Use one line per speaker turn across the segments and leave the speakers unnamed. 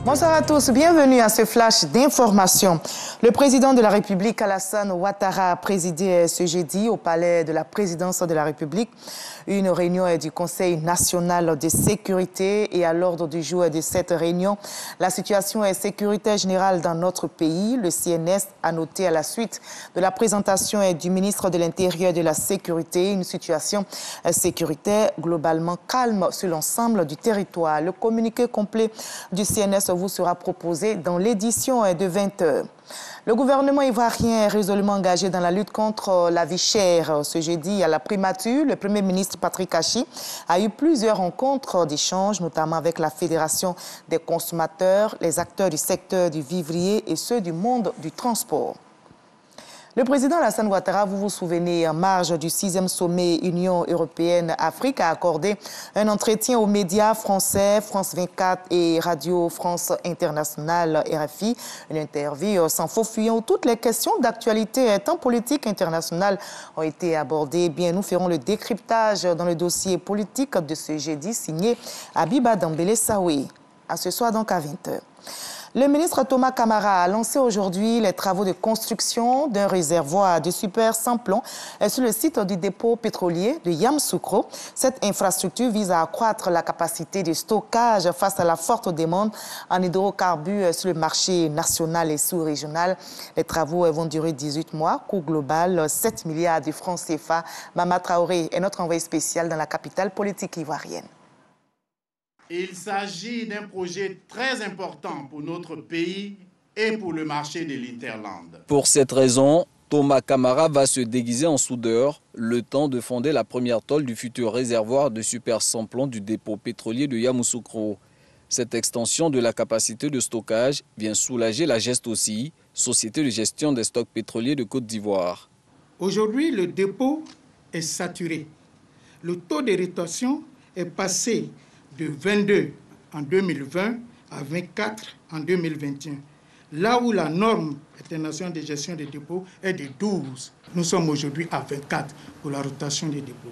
Bonsoir à tous, bienvenue à ce flash d'information. Le président de la République, Alassane Ouattara, a présidé ce jeudi au palais de la présidence de la République une réunion du Conseil national de sécurité et à l'ordre du jour de cette réunion, la situation sécuritaire générale dans notre pays. Le CNS a noté à la suite de la présentation du ministre de l'Intérieur et de la Sécurité une situation sécuritaire globalement calme sur l'ensemble du territoire. Le communiqué complet du CNS vous sera proposé dans l'édition de 20h. Le gouvernement ivoirien est résolument engagé dans la lutte contre la vie chère. Ce jeudi, à la primature, le Premier ministre Patrick Achi a eu plusieurs rencontres d'échange, notamment avec la Fédération des consommateurs, les acteurs du secteur du vivrier et ceux du monde du transport. Le président Alassane Ouattara, vous vous souvenez, en marge du 6e sommet Union européenne-Afrique, a accordé un entretien aux médias français, France 24 et Radio France Internationale, RFI. Une interview sans faux fuyant où toutes les questions d'actualité, tant politique internationale, ont été abordées. Bien, nous ferons le décryptage dans le dossier politique de ce jeudi signé Abiba Dambélé Saoui. À ce soir donc à 20h. Le ministre Thomas Kamara a lancé aujourd'hui les travaux de construction d'un réservoir de super sans plomb sur le site du dépôt pétrolier de Yamoussoukro. Cette infrastructure vise à accroître la capacité de stockage face à la forte demande en hydrocarbures sur le marché national et sous-régional. Les travaux vont durer 18 mois, coût global 7 milliards de francs CFA. Mama Traoré est notre envoyé spécial dans la capitale politique ivoirienne.
Il s'agit d'un projet très important pour notre pays et pour le marché de l'Interland.
Pour cette raison, Thomas Kamara va se déguiser en soudeur, le temps de fonder la première tôle du futur réservoir de super sans plomb du dépôt pétrolier de Yamoussoukro. Cette extension de la capacité de stockage vient soulager la Gest aussi, société de gestion des stocks pétroliers de Côte d'Ivoire.
Aujourd'hui, le dépôt est saturé. Le taux de rétention est passé de 22 en 2020 à 24 en 2021. Là où la norme internationale de gestion des dépôts est de 12, nous sommes aujourd'hui à 24 pour la rotation des dépôts.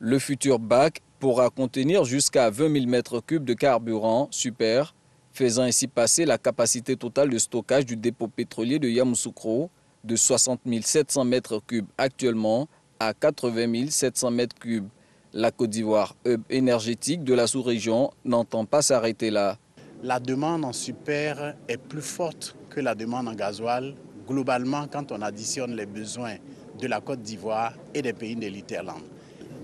Le futur bac pourra contenir jusqu'à 20 000 m3 de carburant super, faisant ainsi passer la capacité totale de stockage du dépôt pétrolier de Yamoussoukro de 60 700 m3 actuellement à 80 700 m3. La Côte d'Ivoire, hub énergétique de la sous-région, n'entend pas s'arrêter là.
La demande en super est plus forte que la demande en gasoil, globalement quand on additionne les besoins de la Côte d'Ivoire et des pays de l'Interland.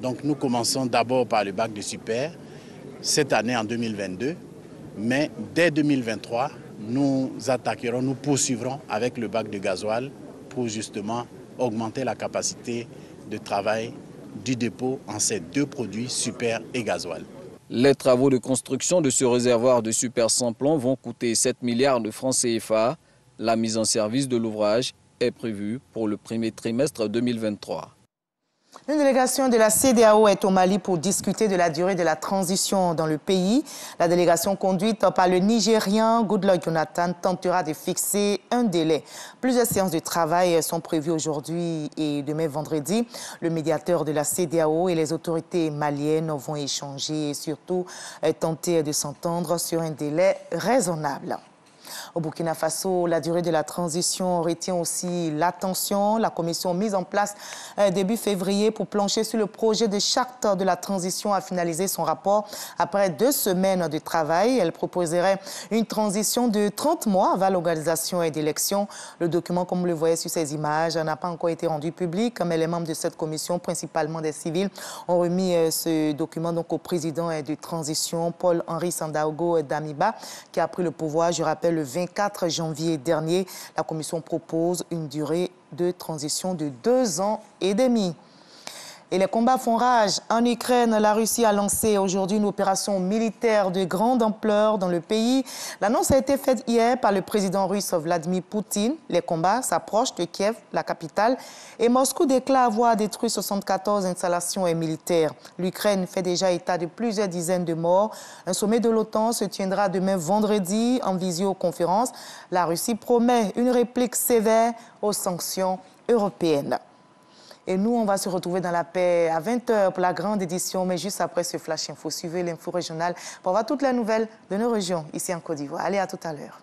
Donc nous commençons d'abord par le bac de super, cette année en 2022, mais dès 2023, nous attaquerons, nous poursuivrons avec le bac de gasoil pour justement augmenter la capacité de travail du dépôt en ces deux produits, super et gasoil.
Les travaux de construction de ce réservoir de super sans plomb vont coûter 7 milliards de francs CFA. La mise en service de l'ouvrage est prévue pour le premier trimestre 2023.
Une délégation de la CEDEAO est au Mali pour discuter de la durée de la transition dans le pays. La délégation conduite par le Nigérien Goodluck Jonathan tentera de fixer un délai. Plusieurs séances de travail sont prévues aujourd'hui et demain vendredi. Le médiateur de la CEDEAO et les autorités maliennes vont échanger et surtout tenter de s'entendre sur un délai raisonnable. Au Burkina Faso, la durée de la transition retient aussi l'attention. La commission mise en place début février pour plancher sur le projet de charte de la transition a finalisé son rapport après 2 semaines de travail. Elle proposerait une transition de 30 mois avant l'organisation d'élections. Le document, comme vous le voyez sur ces images, n'a pas encore été rendu public, mais les membres de cette commission, principalement des civils, ont remis ce document donc au président de transition, Paul-Henri Sandaogo Damiba, qui a pris le pouvoir, je rappelle, le 24 janvier dernier. La commission propose une durée de transition de 2 ans et demi. Et les combats font rage. En Ukraine, la Russie a lancé aujourd'hui une opération militaire de grande ampleur dans le pays. L'annonce a été faite hier par le président russe Vladimir Poutine. Les combats s'approchent de Kiev, la capitale, et Moscou déclare avoir détruit 74 installations militaires. L'Ukraine fait déjà état de plusieurs dizaines de morts. Un sommet de l'OTAN se tiendra demain vendredi en visioconférence. La Russie promet une réplique sévère aux sanctions européennes. Et nous, on va se retrouver dans la paix à 20h pour la grande édition, mais juste après ce Flash Info. Suivez l'info régionale pour voir toutes les nouvelles de nos régions ici en Côte d'Ivoire. Allez, à tout à l'heure.